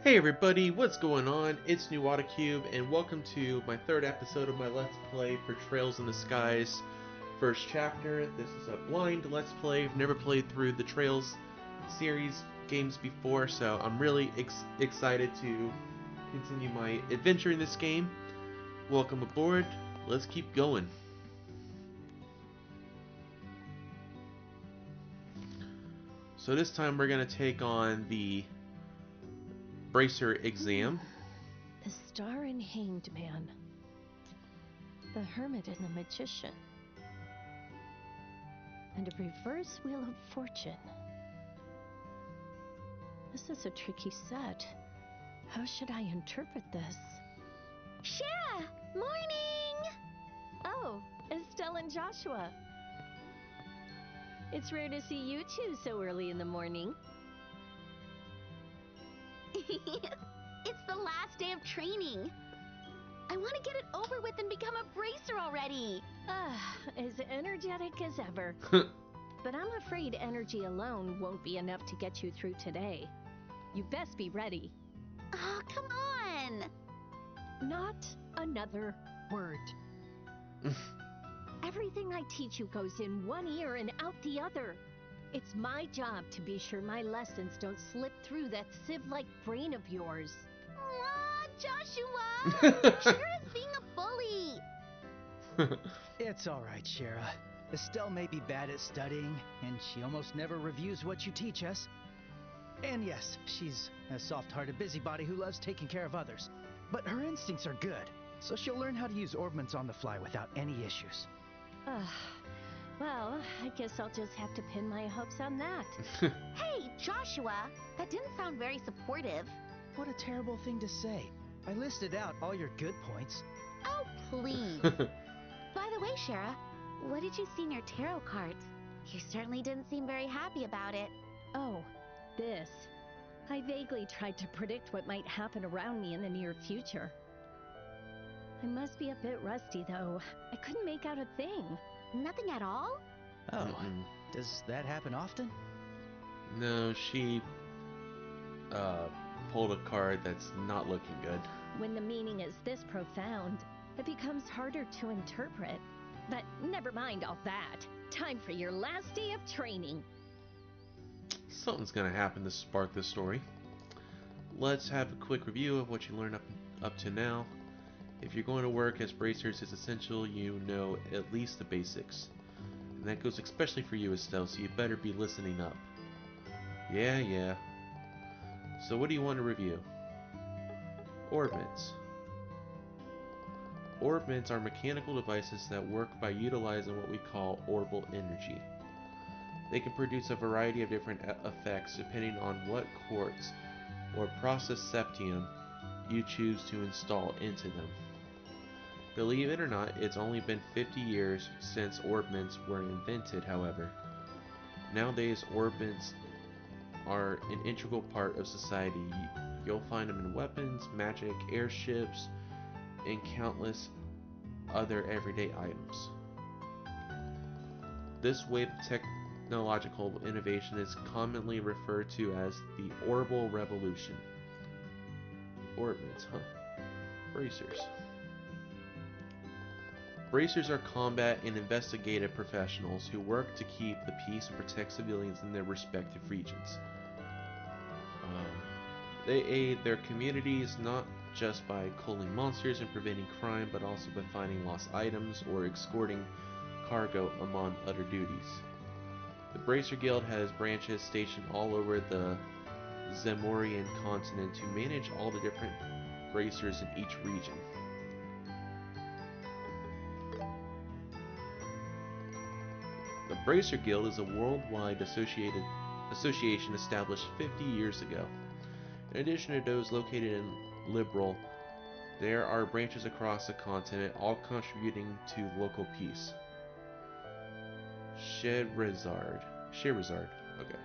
Hey everybody, what's going on? It's New Cube, and welcome to my third episode of my Let's Play for Trails in the Skies first chapter. This is a blind Let's Play. I've never played through the Trails series games before, so I'm really excited to continue my adventure in this game. Welcome aboard. Let's keep going. So this time we're going to take on the Bracer exam. The Star and Hanged Man. The Hermit and the Magician. And a reverse Wheel of Fortune. This is a tricky set. How should I interpret this? Shara! Morning! Oh, Estelle and Joshua. It's rare to see you two so early in the morning. It's the last day of training. I want to get it over with and become a bracer already. As energetic as ever. But I'm afraid energy alone won't be enough to get you through today. You best be ready. Oh, come on. Not another word. Everything I teach you goes in one ear and out the other. It's my job to be sure my lessons don't slip through that sieve-like brain of yours. Aw, Joshua! Shara's being a bully. It's all right, Shara. Estelle may be bad at studying, and she almost never reviews what you teach us. And yes, she's a soft-hearted busybody who loves taking care of others. But her instincts are good, so she'll learn how to use orbments on the fly without any issues. Well, I guess I'll just have to pin my hopes on that. Hey, Joshua, that didn't sound very supportive. What a terrible thing to say. I listed out all your good points. Oh, please. By the way, Shara, what did you see in your tarot cards? You certainly didn't seem very happy about it. Oh, this. I vaguely tried to predict what might happen around me in the near future. I must be a bit rusty, though. I couldn't make out a thing. Nothing at all? Oh, does that happen often? No, she pulled a card that's not looking good. When the meaning is this profound, it becomes harder to interpret. But never mind all that. Time for your last day of training. Something's gonna happen to spark this story. Let's have a quick review of what you learned up to now. If you're going to work as bracers, it's essential you know at least the basics. And that goes especially for you, Estelle, so you better be listening up. Yeah. So what do you want to review? Orbments. Orbments are mechanical devices that work by utilizing what we call orbal energy. They can produce a variety of different effects depending on what quartz or process septium you choose to install into them. Believe it or not, it's only been 50 years since orbments were invented, however. Nowadays, orbments are an integral part of society. You'll find them in weapons, magic, airships, and countless other everyday items. This wave of technological innovation is commonly referred to as the Orbital Revolution. Orbments, huh? Bracers. Bracers are combat and investigative professionals who work to keep the peace and protect civilians in their respective regions. They aid their communities not just by culling monsters and preventing crime, but also by finding lost items or escorting cargo among other duties. The Bracer Guild has branches stationed all over the Zemorian continent to manage all the different bracers in each region. The Bracer Guild is a worldwide association established 50 years ago. In addition to those located in Liberal, there are branches across the continent, all contributing to local peace. Scheherazade. Okay.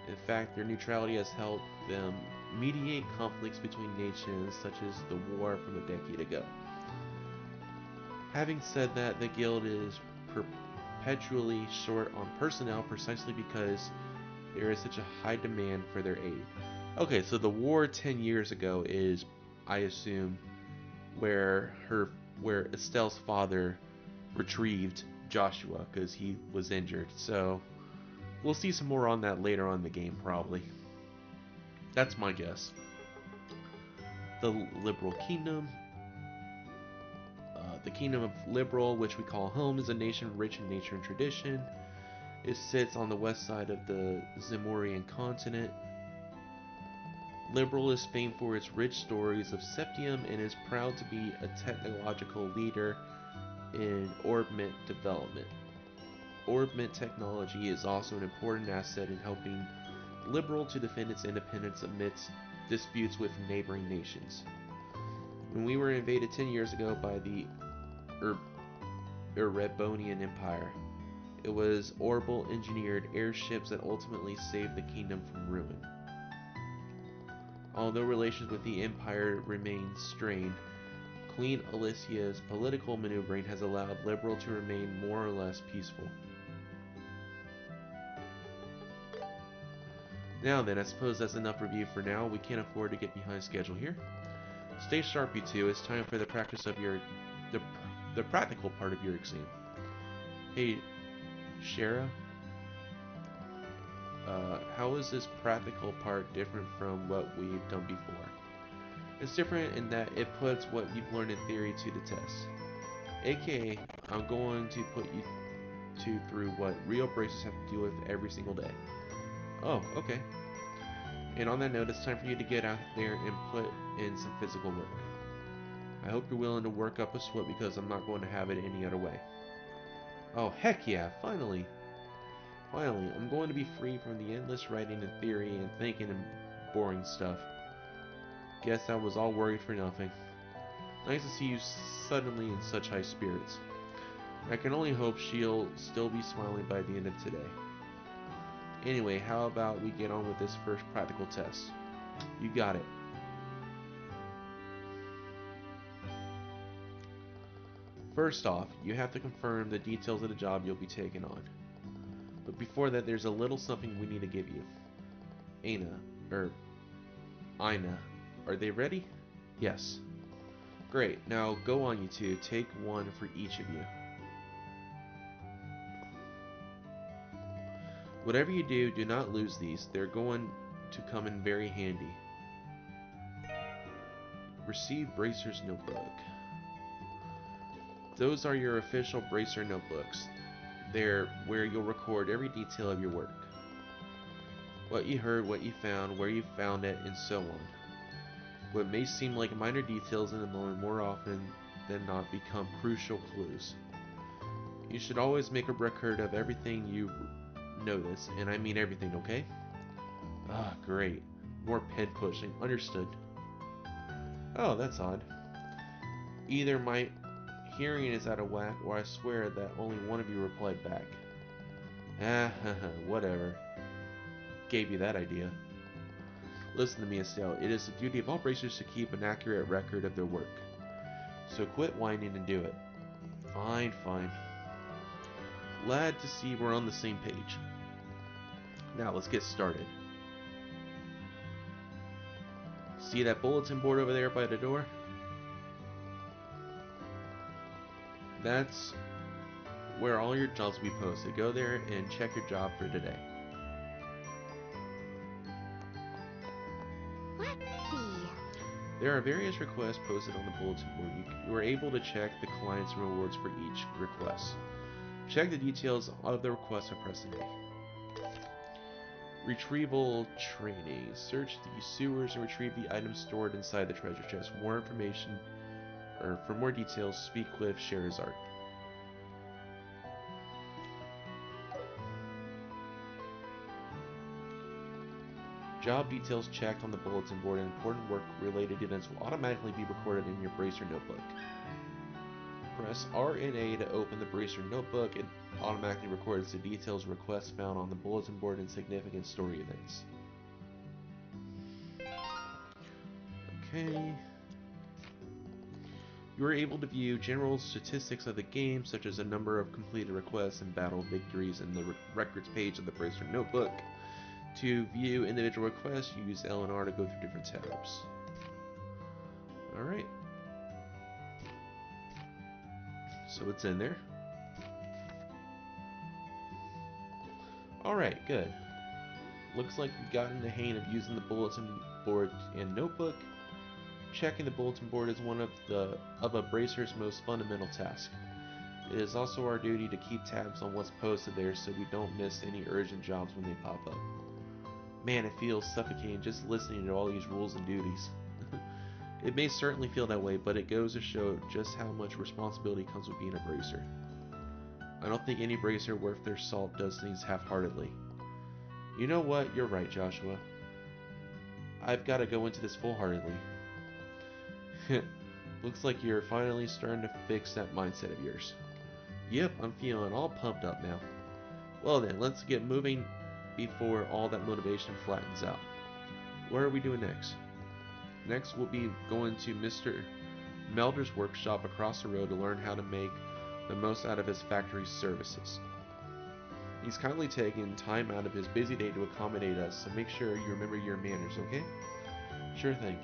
In fact, their neutrality has helped them mediate conflicts between nations, such as the war from a decade ago. Having said that, the guild is perpetually short on personnel precisely because there is such a high demand for their aid. Okay, so the war 10 years ago is, I assume, where where Estelle's father retrieved Joshua because he was injured. So we'll see some more on that later on in the game, probably. That's my guess. The Liberal Kingdom. The Kingdom of Liberal, which we call home, is a nation rich in nature and tradition. It sits on the west side of the Zemurian continent. Liberal is famed for its rich stories of Septium and is proud to be a technological leader in orbment development. Orbment technology is also an important asset in helping Liberal to defend its independence amidst disputes with neighboring nations. When we were invaded 10 years ago by the Erebonian Empire, it was Orbital engineered airships that ultimately saved the kingdom from ruin. Although relations with the Empire remain strained, Queen Alicia's political maneuvering has allowed Liberal to remain more or less peaceful. Now then, I suppose that's enough review for now. We can't afford to get behind schedule here. Stay sharp, you two. It's time for the practice of the practical part of your exam. Hey, Shara, how is this practical part different from what we've done before? It's different in that it puts what you've learned in theory to the test. AKA, I'm going to put you two through what real bracers have to deal with every single day. Oh, okay. And on that note, it's time for you to get out there and put in some physical work. I hope you're willing to work up a sweat because I'm not going to have it any other way. Oh, heck yeah, finally. Finally, I'm going to be free from the endless writing and theory and thinking and boring stuff. Guess I was all worried for nothing. Nice to see you suddenly in such high spirits. I can only hope she'll still be smiling by the end of today. Anyway, how about we get on with this first practical test? You got it. First off, you have to confirm the details of the job you'll be taking on. But before that, there's a little something we need to give you. Ina, are they ready? Yes. Great, now go on you two, take one for each of you. Whatever you do, do not lose these. They're going to come in very handy. Receive Bracer's Notebook. Those are your official Bracer notebooks. They're where you'll record every detail of your work. What you heard, what you found, where you found it, and so on. What may seem like minor details in the moment more often than not become crucial clues. You should always make a record of everything you notice, and I mean everything, okay? Ah, great. More pen pushing. Understood. Oh, that's odd. Either my hearing is out of whack, or I swear that only one of you replied back. Ah, whatever. Gave you that idea. Listen to me, Estelle. It is the duty of all bracers to keep an accurate record of their work. So quit whining and do it. Fine, fine. Glad to see we're on the same page. Now let's get started. See that bulletin board over there by the door? That's where all your jobs will be posted. Go there and check your job for today. Let's see. There are various requests posted on the bulletin board. You are able to check the client's rewards for each request. Check the details of the request by pressing A. Retrieval training. Search the sewers and retrieve the items stored inside the treasure chest. For more information, or for more details, speak with Sherazard. Job details checked on the bulletin board and important work-related events will automatically be recorded in your Bracer notebook. Press R and A to open the Bracer notebook. It automatically records the details of requests found on the bulletin board and significant story events. Okay. You are able to view general statistics of the game, such as the number of completed requests and battle victories in the records page of the Bracer notebook. To view individual requests, use L and R to go through different tabs. Alright. So it's in there. Alright, good. Looks like you've gotten the hang of using the bulletin board and notebook. Checking the bulletin board is one of a bracer's most fundamental tasks. It is also our duty to keep tabs on what's posted there so we don't miss any urgent jobs when they pop up. Man, it feels suffocating just listening to all these rules and duties. It may certainly feel that way, but it goes to show just how much responsibility comes with being a bracer. I don't think any bracer worth their salt does things half-heartedly. You know what? You're right, Joshua. I've got to go into this full-heartedly. Looks like you're finally starting to fix that mindset of yours. Yep, I'm feeling all pumped up now. Well then, let's get moving before all that motivation flattens out. What are we doing next? Next, we'll be going to Mr. Melder's workshop across the road to learn how to make the most out of his factory's services. He's kindly taken time out of his busy day to accommodate us, so make sure you remember your manners, okay? Sure thing.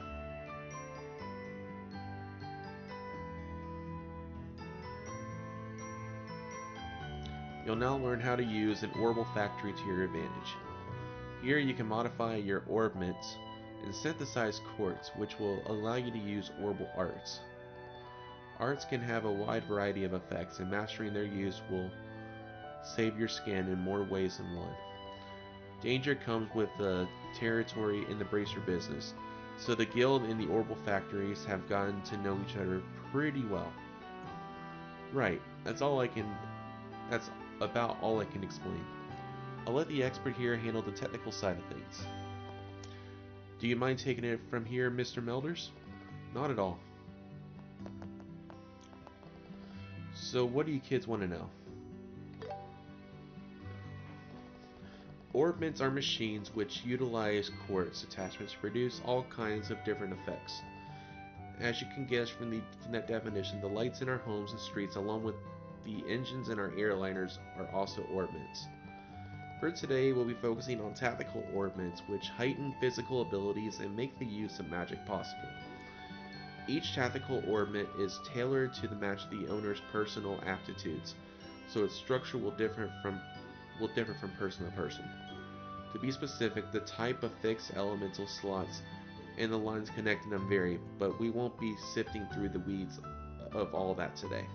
You'll now learn how to use an orbital factory to your advantage. Here you can modify your orbments and synthesize quartz, which will allow you to use orbital arts. Arts can have a wide variety of effects, and mastering their use will save your skin in more ways than one. Danger comes with the territory in the bracer business, so the guild and the orbital factories have gotten to know each other pretty well. Right, that's about all I can explain. I'll let the expert here handle the technical side of things. Do you mind taking it from here, Mr. Melders? Not at all. So what do you kids want to know? Orbments are machines which utilize quartz attachments to produce all kinds of different effects. As you can guess from that definition, the lights in our homes and streets, along with the engines in our airliners, are also orbments. For today, we'll be focusing on tactical orbments, which heighten physical abilities and make the use of magic possible. Each tactical orbment is tailored to match the owner's personal aptitudes, so its structure will differ from person to person. To be specific, the type of fixed elemental slots and the lines connecting them vary, but we won't be sifting through the weeds of all that today.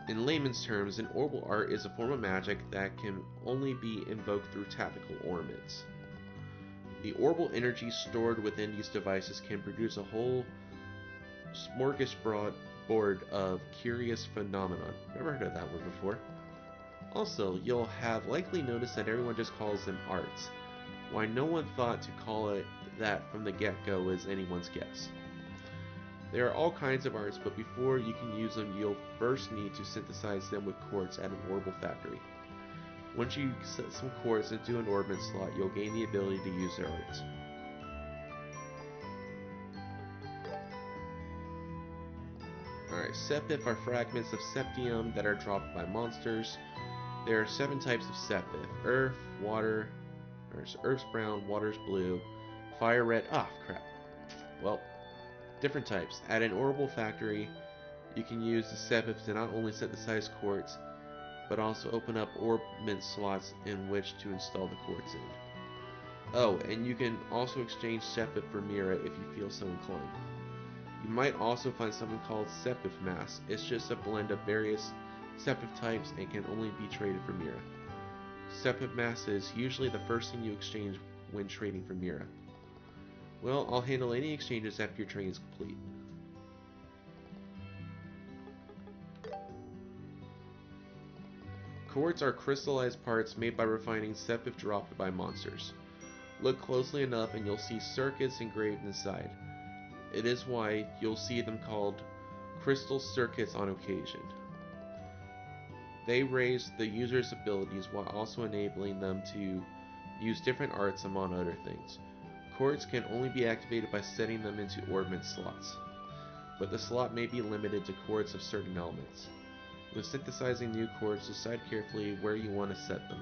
In layman's terms, an orbital art is a form of magic that can only be invoked through tactical orbments. The orbital energy stored within these devices can produce a whole smorgasbord of curious phenomenon. Never heard of that word before. Also, you'll have likely noticed that everyone just calls them arts. Why no one thought to call it that from the get-go is anyone's guess. There are all kinds of arts, but before you can use them, you'll first need to synthesize them with quartz at an orbital factory. Once you set some quartz into an orbment slot, you'll gain the ability to use their arts. Alright, Sepif are fragments of septium that are dropped by monsters. There are 7 types of Sepif: Earth, Water, Earth's brown, Water's blue, Fire red. Ah, crap. Well, different types. At an orbital factory, you can use the Sepif to not only synthesize quartz, but also open up orbment slots in which to install the quartz in. Oh, and you can also exchange Sepif for Mira if you feel so inclined. You might also find something called Sepif Mass. It's just a blend of various Sepif types and can only be traded for Mira. Sepif Mass is usually the first thing you exchange when trading for Mira. Well, I'll handle any exchanges after your training is complete. Quartz are crystallized parts made by refining Sepif dropped by monsters. Look closely enough and you'll see circuits engraved inside. It is why you'll see them called crystal circuits on occasion. They raise the user's abilities while also enabling them to use different arts among other things. Quartz can only be activated by setting them into orbment slots, but the slot may be limited to quartz of certain elements. With synthesizing new chords, decide carefully where you want to set them.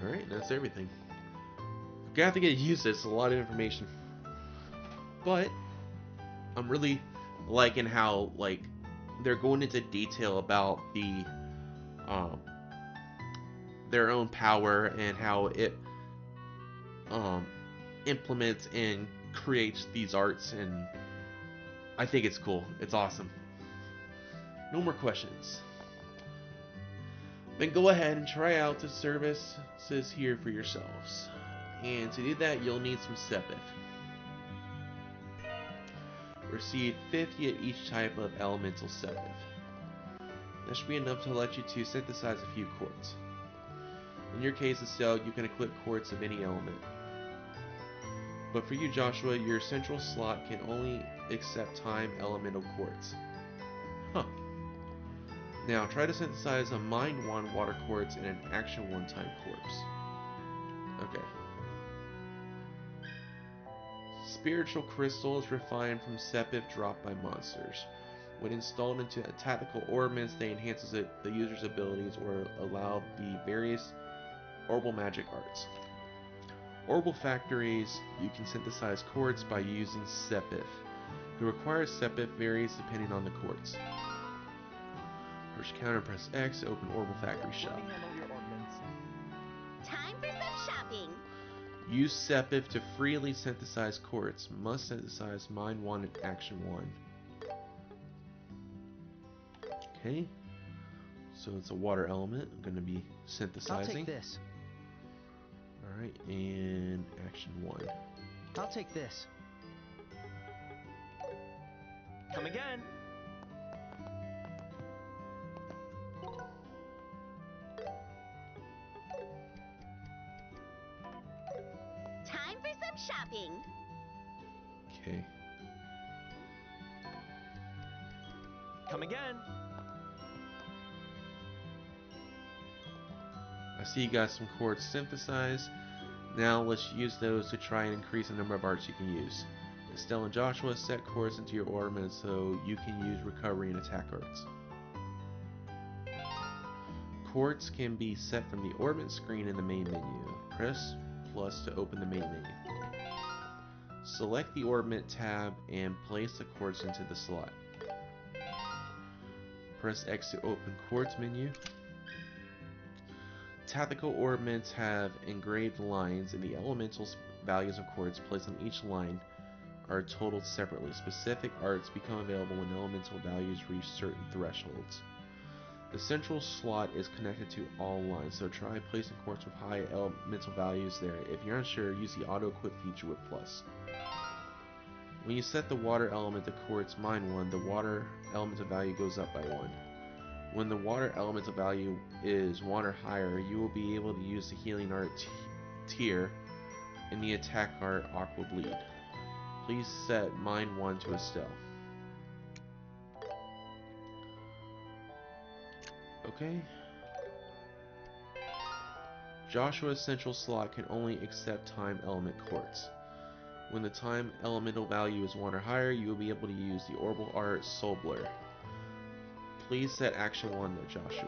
Alright, that's everything. You have to get used to it. It's a lot of information. But I'm really liking how they're going into detail about um, their own power and how it um, implements and creates these arts, and I think it's cool. It's awesome. No more questions. Then go ahead and try out the services here for yourselves. And to do that, you'll need some sepith. Receive 50 at each type of elemental sepith. That should be enough to let you to synthesize a few chords. In your case, Estelle, you can equip chords of any element. But for you, Joshua, your central slot can only accept time elemental chords. Huh. Now, try to synthesize a Mind 1 water quartz and an Action 1 time quartz. Okay. Spiritual crystals refined from sepith dropped by monsters. When installed into tactical ornaments, they enhances the user's abilities or allow the various orbal magic arts. Orbal factories, you can synthesize quartz by using sepith. The required sepith varies depending on the quartz. Push counter, press X to open Orbal Factory shop. Time for some shopping. Use sepith to freely synthesize quartz. Must synthesize Mind 1 and Action 1. Okay. So it's a water element. I'm going to be synthesizing. I'll take this. Alright, and Action 1. I'll take this. Come again. Time for some shopping. Okay. Come again. I see you got some chords synthesized. Now let's use those to try and increase the number of arts you can use. Estelle and Joshua, set chords into your ornaments so you can use recovery and attack arts. Chords can be set from the ornament screen in the main menu. Press plus to open the main menu. Select the ornament tab and place the chords into the slot. Press X to open chords menu. Tactical ornaments have engraved lines, and the elemental values of chords placed on each line are totaled separately. Specific arts become available when elemental values reach certain thresholds. The central slot is connected to all lines, so try placing chords with high elemental values there. If you're unsure, use the auto-equip feature with plus. When you set the water element to chords Mind 1, the water elemental value goes up by 1. When the water elemental value is 1 or higher, you will be able to use the healing art tier in the attack art Aqua Bleed. Please set Mind 1 to Estelle. Okay. Joshua's central slot can only accept time element quartz. When the time elemental value is 1 or higher, you will be able to use the Orbal Art Soul Blur. Please set Action 1 though, Joshua.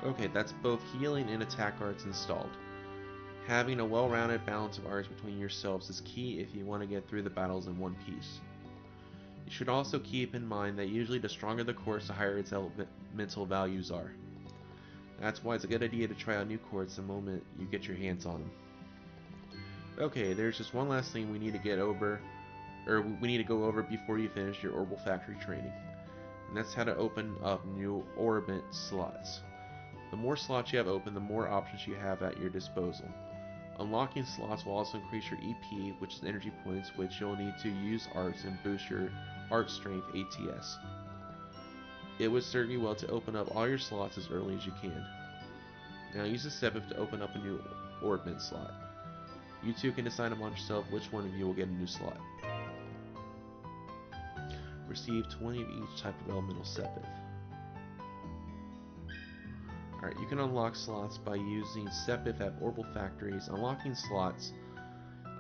Okay, that's both healing and attack arts installed. Having a well-rounded balance of arts between yourselves is key if you want to get through the battles in one piece. You should also keep in mind that usually the stronger the quartz, the higher its elemental values are. That's why it's a good idea to try out new quartz the moment you get your hands on them. Okay, there's just one last thing we need to get over, or we need to go over before you finish your Orbal Factory training. And that's how to open up new orbit slots. The more slots you have open, the more options you have at your disposal. Unlocking slots will also increase your EP, which is energy points, which you'll need to use arts and boost your art strength ATS. It would serve you well to open up all your slots as early as you can. Now use the sepith to open up a new orbit slot. You two can decide among yourself which one of you will get a new slot. Receive 20 of each type of elemental sepith. Alright, you can unlock slots by using sepith at Orbal Factories. Unlocking slots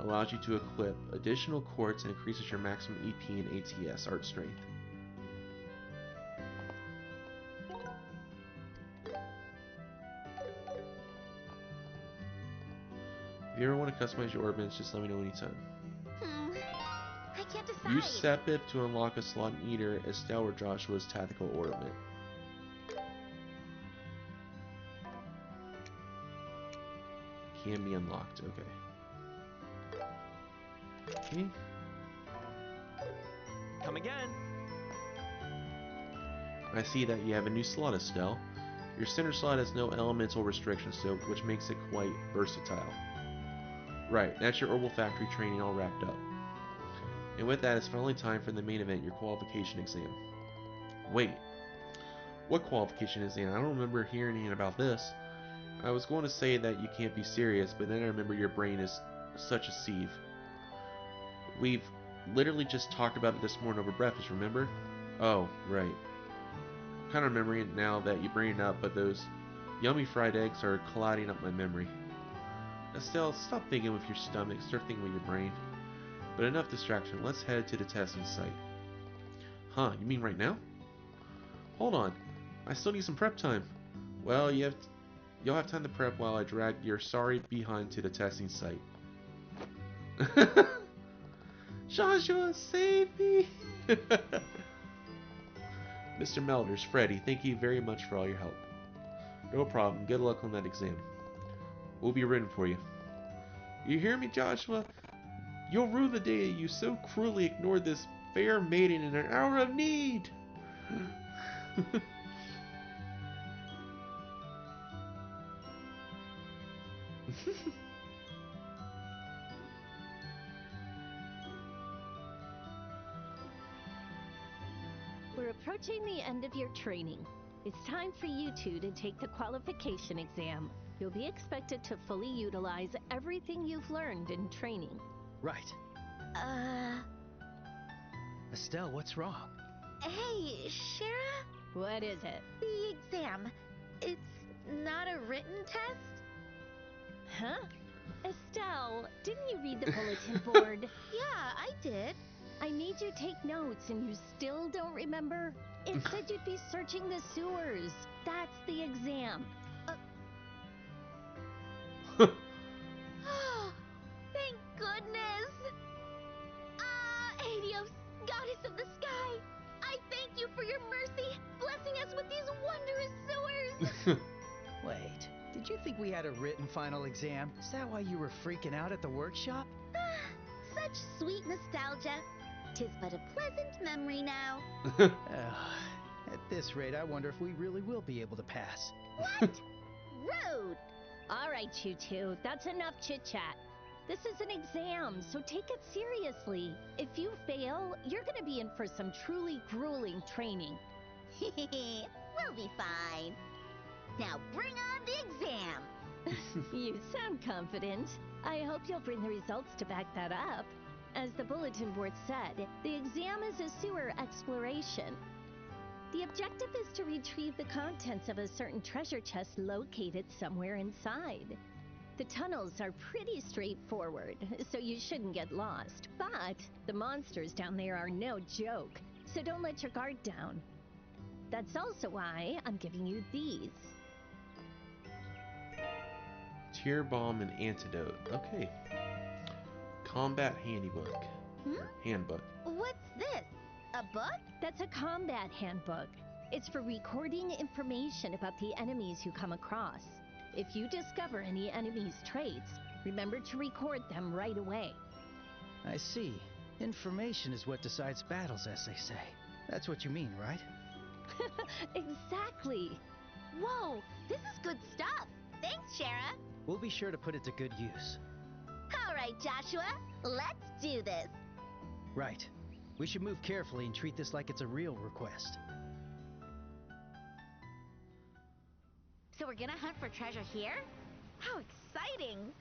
allows you to equip additional quartz and increases your maximum EP and ATS art strength. If you ever want to customize your orbits, just let me know anytime. I can't decide. Use Sepip to unlock a slot in either Estelle or Joshua's tactical orbit. Can be unlocked, okay. Okay. Come again. I see that you have a new slot, Estelle. Your center slot has no elemental restrictions, so which makes it quite versatile. Right, that's your Orbital Factory training all wrapped up. And with that, it's finally time for the main event, your qualification exam. Wait, what qualification exam? I don't remember hearing anything about this. I was going to say that you can't be serious, but then I remember your brain is such a sieve. We've literally just talked about it this morning over breakfast, remember? Oh, right. I'm kind of remembering it now that you bring it up, but those yummy fried eggs are clouding up my memory. Estelle, stop thinking with your stomach, start thinking with your brain. But enough distraction, let's head to the testing site. Huh, you mean right now? Hold on, I still need some prep time. Well, you'll have time to prep while I drag your sorry behind to the testing site. Joshua, save me! Mr. Melders, Freddy, thank you very much for all your help. No problem, good luck on that exam. We'll be rooting for you. You hear me, Joshua? You'll rue the day you so cruelly ignored this fair maiden in an hour of need! We're approaching the end of your training. It's time for you two to take the qualification exam. You'll be expected to fully utilize everything you've learned in training. Right. Estelle, what's wrong? Hey, Shara? What is it? The exam. It's not a written test? Huh? Estelle, didn't you read the bulletin board? Yeah, I did. I need you to take notes and you still don't remember? It said you'd be searching the sewers. That's the exam. Oh, thank goodness. Helios, goddess of the sky, I thank you for your mercy, blessing us with these wondrous sewers. Wait, did you think we had a written final exam? Is that why you were freaking out at the workshop? Such sweet nostalgia. 'Tis but a pleasant memory now. At this rate, I wonder if we really will be able to pass. What? Rude. All right, you two, that's enough chit-chat. This is an exam, so take it seriously. If you fail, you're gonna be in for some truly grueling training. We'll be fine. Now bring on the exam. You sound confident. I hope you'll bring the results to back that up. As the bulletin board said, the exam is a sewer exploration. The objective is to retrieve the contents of a certain treasure chest located somewhere inside. The tunnels are pretty straightforward, so you shouldn't get lost. But the monsters down there are no joke, so don't let your guard down. That's also why I'm giving you these. Tear bomb and antidote. Okay. Combat handbook. Handbook. What's this? A book? That's a combat handbook. It's for recording information about the enemies you come across. If you discover any enemies' traits, remember to record them right away. I see. Information is what decides battles, as they say. That's what you mean, right? Exactly. Whoa, this is good stuff. Thanks, Shara. We'll be sure to put it to good use. All right, Joshua, let's do this. Right. We should move carefully and treat this like it's a real request. So we're gonna hunt for treasure here? How exciting!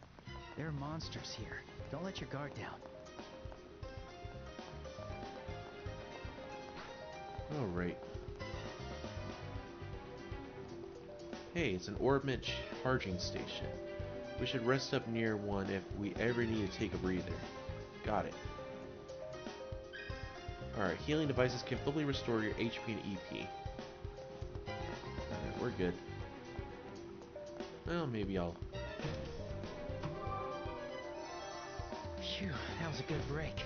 There are monsters here. Don't let your guard down. Alright. Hey, it's an orbit charging station. We should rest up near one if we ever need to take a breather. Got it. Alright, healing devices can fully restore your HP and EP. Alright, we're good. Well, maybe I'll... Phew, that was a good break.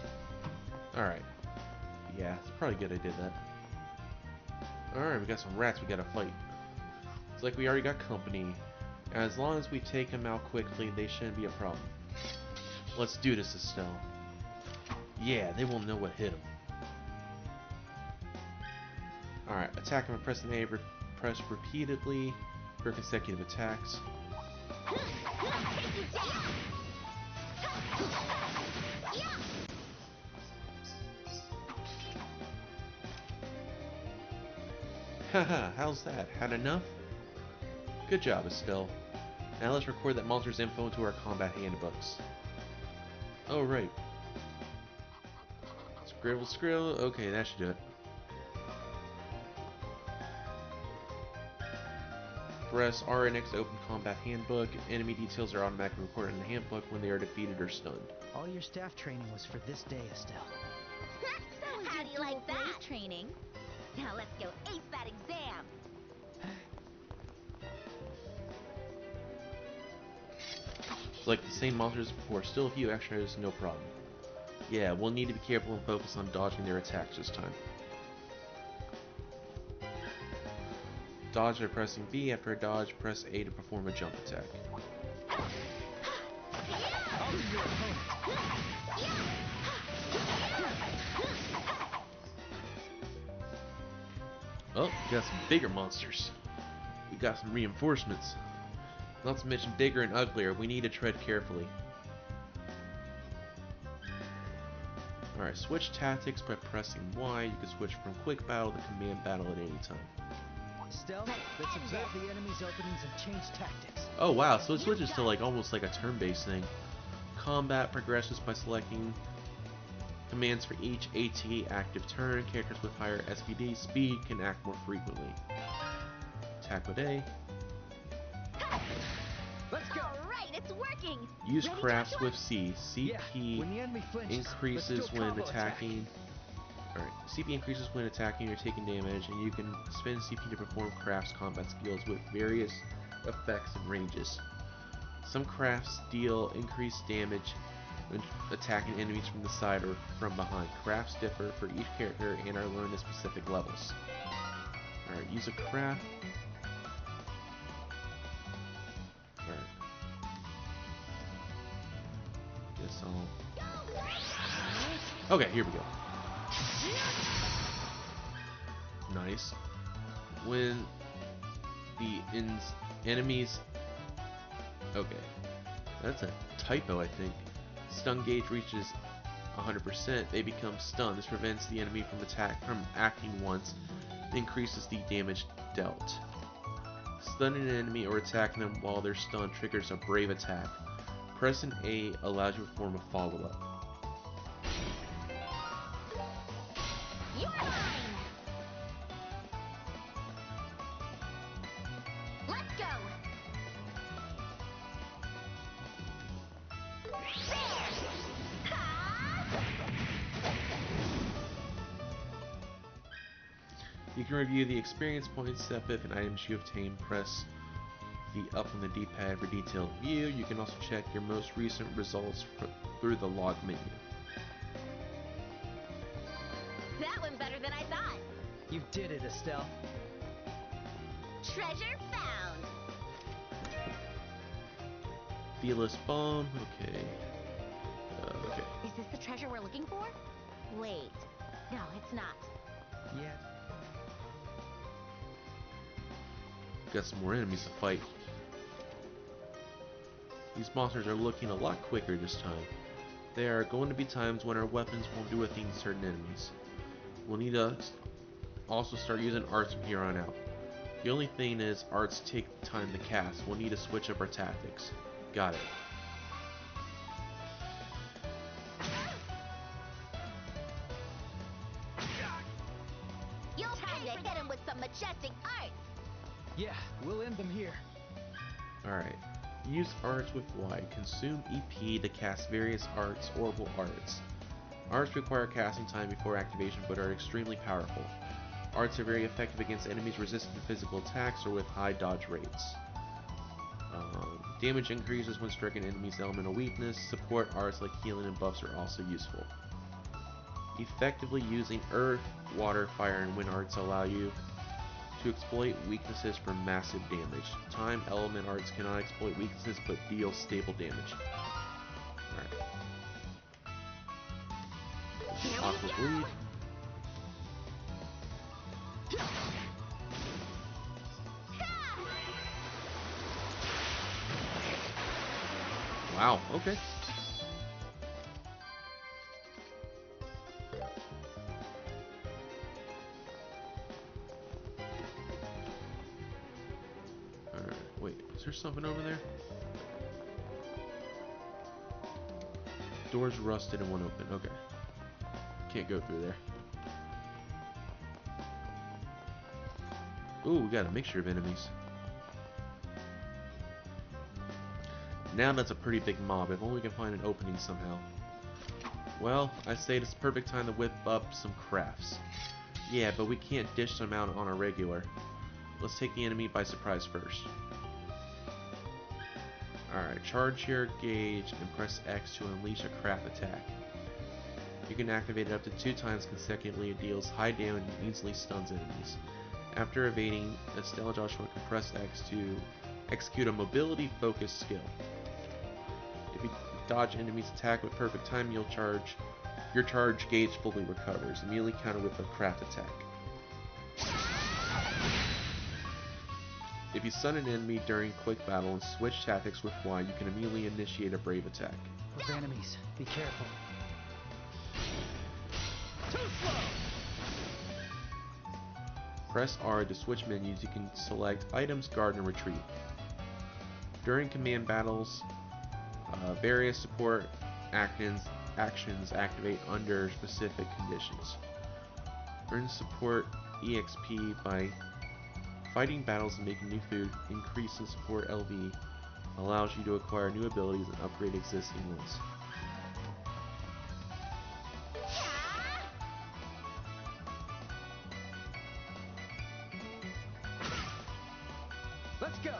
Alright. Yeah, it's probably good I did that. Alright, we got some rats we gotta fight. It's like we already got company. As long as we take them out quickly, they shouldn't be a problem. Let's do this, Estelle. Yeah, they won't know what hit them. Alright, attack them and press A, press repeatedly for consecutive attacks. Haha, how's that? Had enough? Good job, Estelle. Now let's record that monster's info into our combat handbooks. Oh, right. Scribble, scribble. Okay, that should do it. Press R and X to open combat handbook. Enemy details are automatically recorded in the handbook when they are defeated or stunned. All your staff training was for this day, Estelle. How do you like that? Training. Now let's go ace that exam. It's like the same monsters as before, still a few extras, no problem. Yeah, we'll need to be careful and focus on dodging their attacks this time. Dodge by pressing B. After a dodge, press A to perform a jump attack. I'll be your opponent. Oh, we got some bigger monsters. We got some reinforcements. Not to mention bigger and uglier, we need to tread carefully. Alright, switch tactics by pressing Y. You can switch from quick battle to command battle at any time. Estelle, let's observe the enemy's openings and change tactics. Oh wow, so it switches to like almost like a turn-based thing. Combat progresses by selecting commands for each AT active turn. Characters with higher SPD speed can act more frequently. Attack with A. Let's go. All right, it's working. Use Ready, crafts Joshua? with C. Yeah, CP when the enemy flinches, increases let's do a when combo attacking. Alright, CP increases when attacking or taking damage, and you can spend CP to perform crafts combat skills with various effects and ranges. Some crafts deal increased damage when attacking enemies from the side or from behind. Crafts differ for each character and are learned at specific levels. Alright, use a craft. Alright. Guess I'll... Okay, here we go. Nice. When the enemies... Okay. That's a typo, I think. Stun gauge reaches 100%, they become stunned. This prevents the enemy from acting once, increases the damage dealt. Stunning an enemy or attacking them while they're stunned triggers a brave attack. Pressing A allows you to perform a follow-up. You're mine. Let's go. There. Ha! You can review the experience points, epic, and items you obtain. Press the up on the D-pad for detailed view. You can also check your most recent results through the log menu. That went better than I thought. You did it, Estelle. Treasure found. Fearless bomb. Okay. Okay. Is this the treasure we're looking for? Wait. No, it's not. Yeah. Got some more enemies to fight. These monsters are looking a lot quicker this time. There are going to be times when our weapons won't do a thing to certain enemies. We'll need to also start using arts from here on out. The only thing is, arts take time to cast. We'll need to switch up our tactics. Got it. You'll time to hit him with some majestic arts. Yeah, we'll end them here. Alright. Use arts with Y. Consume EP to cast various arts, orbital arts. Arts require casting time before activation but are extremely powerful. Arts are very effective against enemies resistant to physical attacks or with high dodge rates. Damage increases when striking enemies' elemental weakness. Support arts like healing and buffs are also useful. Effectively using earth, water, fire, and wind arts allow you to exploit weaknesses for massive damage. Time element arts cannot exploit weaknesses but deal stable damage. Alright. Aqua Bleed. Wow, okay. Alright, wait, is there something over there? Door's rusted and won't open, okay. Can't go through there. Ooh, we got a mixture of enemies. Now that's a pretty big mob, if only we can find an opening somehow. Well, I say it's the perfect time to whip up some crafts. Yeah, but we can't dish them out on a regular. Let's take the enemy by surprise first. Alright, charge your gauge and press X to unleash a craft attack. You can activate it up to 2 times consecutively. It deals high damage and easily stuns enemies. After evading, Estelle and Joshua can press X to execute a mobility-focused skill. If you dodge enemy's attack with perfect time, your charge gauge fully recovers. Immediately counter with a craft attack. If you stun an enemy during quick battle and switch tactics with Y, you can immediately initiate a brave attack. Those enemies, be careful. Too slow! Press R to switch menus. You can select items, guard, and retreat. During command battles, various support actions activate under specific conditions. Earn support EXP by fighting battles and making new food. Increasing support LV allows you to acquire new abilities and upgrade existing ones. Let's go!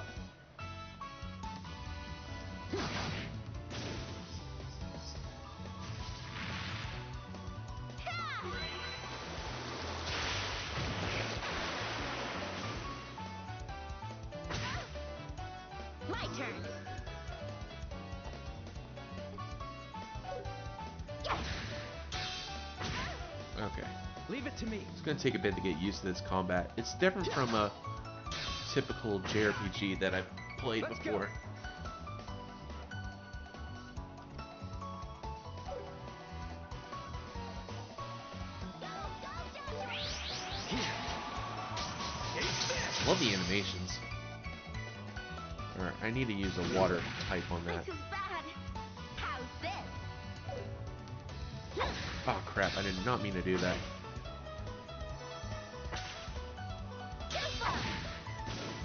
My turn. Okay. Leave it to me. It's going to take a bit to get used to this combat. It's different from a typical JRPG that I've played Let's go. before. Love the animations. Alright, I need to use a water type on that. This is bad. How's this? Oh crap, I did not mean to do that.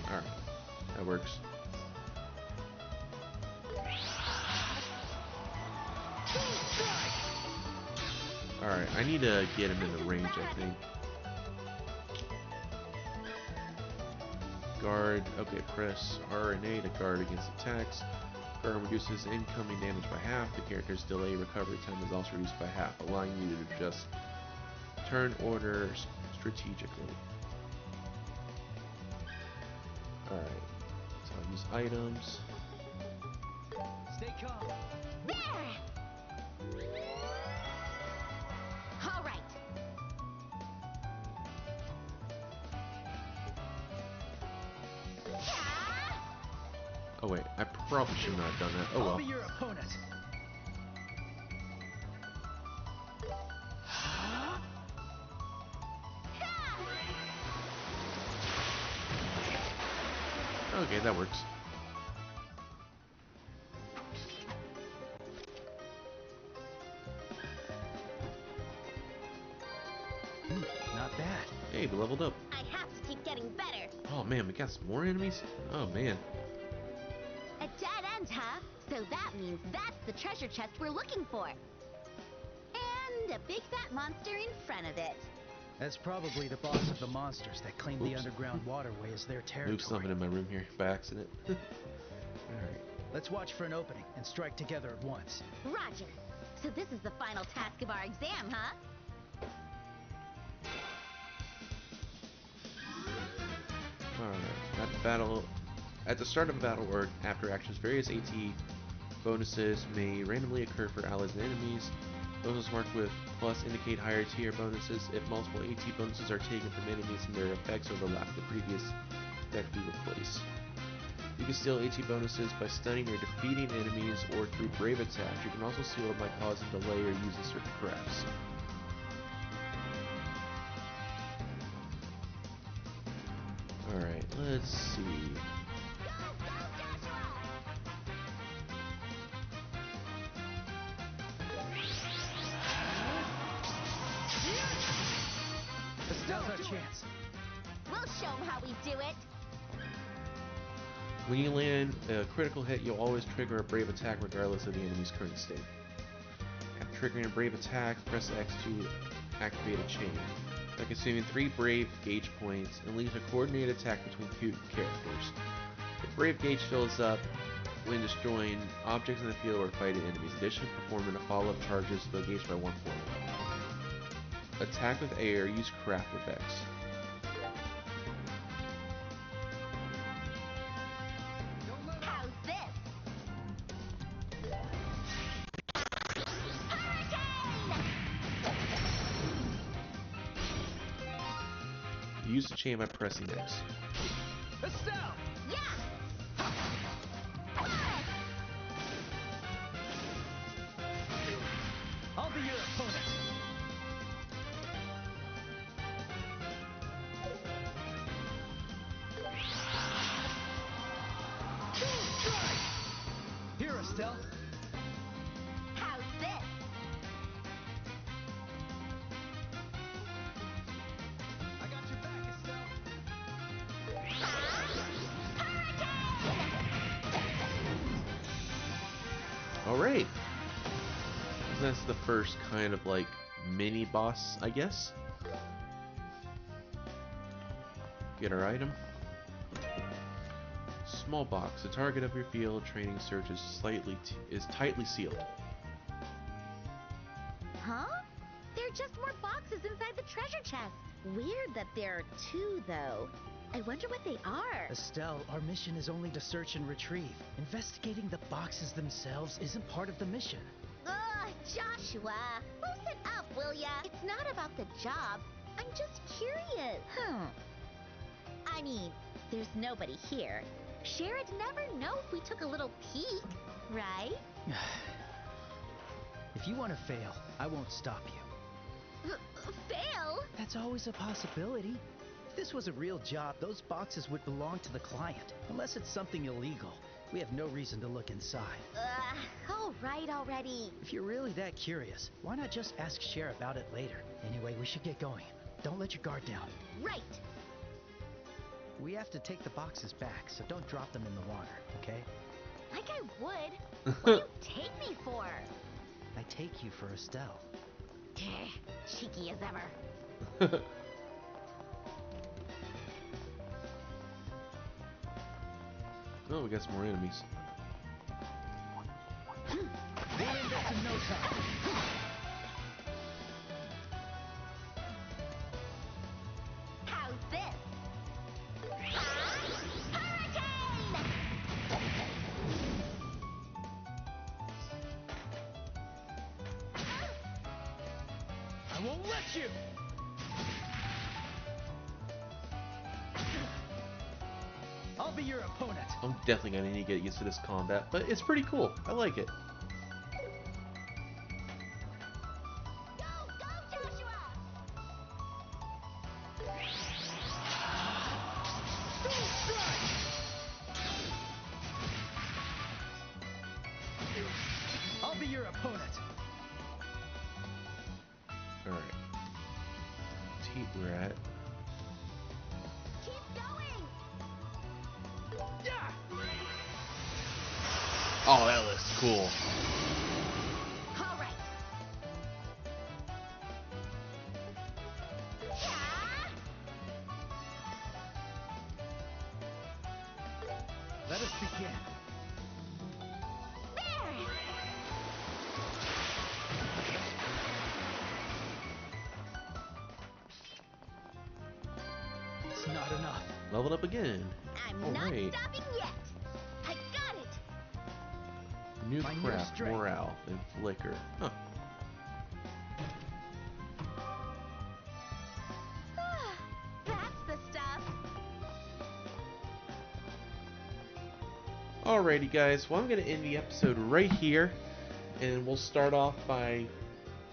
Alright, that works. Alright, I need to get him in the range, I think. Guard, okay, press R and A to guard against attacks. Guard reduces incoming damage by half. The character's delay recovery time is also reduced by half, allowing you to adjust turn orders strategically. Alright, so I'll use items. Stay calm. There! All right. Oh wait, I probably should not have done that. Oh I'll well. be your opponent. Okay, that works. Not bad. Hey, we leveled up. I have to keep getting better. Oh man, we got some more enemies? Oh man. A dead end, huh? So that means that's the treasure chest we're looking for. And a big fat monster in front of it. That's probably the boss of the monsters that claim the Oops. underground waterway as their territory. Moved something in my room here by accident. Alright. Let's watch for an opening and strike together at once. Roger. So this is the final task of our exam, huh? Alright. At the start of a battle or after actions, various AT bonuses may randomly occur for allies and enemies. Bonuses marked with plus indicate higher tier bonuses. If multiple AT bonuses are taken from enemies and their effects overlap, the previous effect will be replaced. You can steal AT bonuses by stunning or defeating enemies or through brave attacks. You can also steal them by causing delay or using certain crafts. Alright, let's see. Now's our chance. We'll show them how we do it. When you land a critical hit, you'll always trigger a brave attack regardless of the enemy's current state. After triggering a brave attack, press X to activate a chain. By consuming 3 brave gauge points, and leaves a coordinated attack between 2 characters. The brave gauge fills up when destroying objects in the field or fighting enemies. In addition, performing a follow-up charges the gauge by 1 point. Attack with A or use craft with X. How's this? Use the chain by pressing X. Estelle! Yeah! I'll be your opponent. Here, Estelle. How's this? I got your back, Estelle. Alright. That's the first kind of like mini boss, I guess. Get our item. Small box. The target of your field training search is tightly sealed. Huh? There are just more boxes inside the treasure chest. Weird that there are 2, though. I wonder what they are. Estelle, our mission is only to search and retrieve. Investigating the boxes themselves isn't part of the mission. Ugh, Joshua, loosen up, will ya? It's not about the job. I'm just curious. I mean, there's nobody here. Shera'd never know if we took a little peek, right? If you want to fail, I won't stop you. Fail? That's always a possibility. If this was a real job, those boxes would belong to the client. Unless it's something illegal, we have no reason to look inside. All right already. If you're really that curious, why not just ask Cher about it later? Anyway, we should get going. Don't let your guard down. Right. We have to take the boxes back, so don't drop them in the water, okay? Like I would. What do you take me for? I take you for Estelle. Cheeky as ever. Oh, we got some more enemies. We'll end this in no time. How's this? I won't let you. I'll be your opponent. I'm definitely gonna need to get used to this combat, but it's pretty cool. I like it. Go, Joshua! I'll be your opponent. Alright. Teat rat. Keep going! Yeah! Oh, that looks cool. All right. Let us begin. There! It's not enough. Leveled up again. I'm All not right. stopping yet. I got it. New My new craft, strength. morale, and flicker. Huh. That's the stuff. Alrighty, guys. Well, I'm going to end the episode right here. And we'll start off by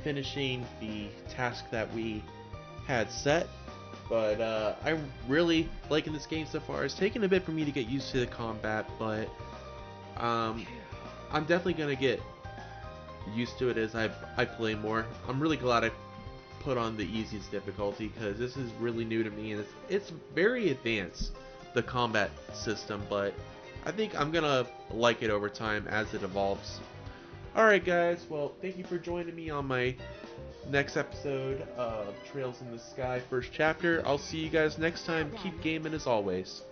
finishing the task that we had set. But I'm really liking this game so far. It's taken a bit for me to get used to the combat, but I'm definitely going to get used to it as I play more. I'm really glad I put on the easiest difficulty because this is really new to me, and it's very advanced, the combat system, but I think I'm gonna like it over time as it evolves. Alright guys, well thank you for joining me on my next episode of Trails in the Sky first chapter. I'll see you guys next time. Keep gaming as always.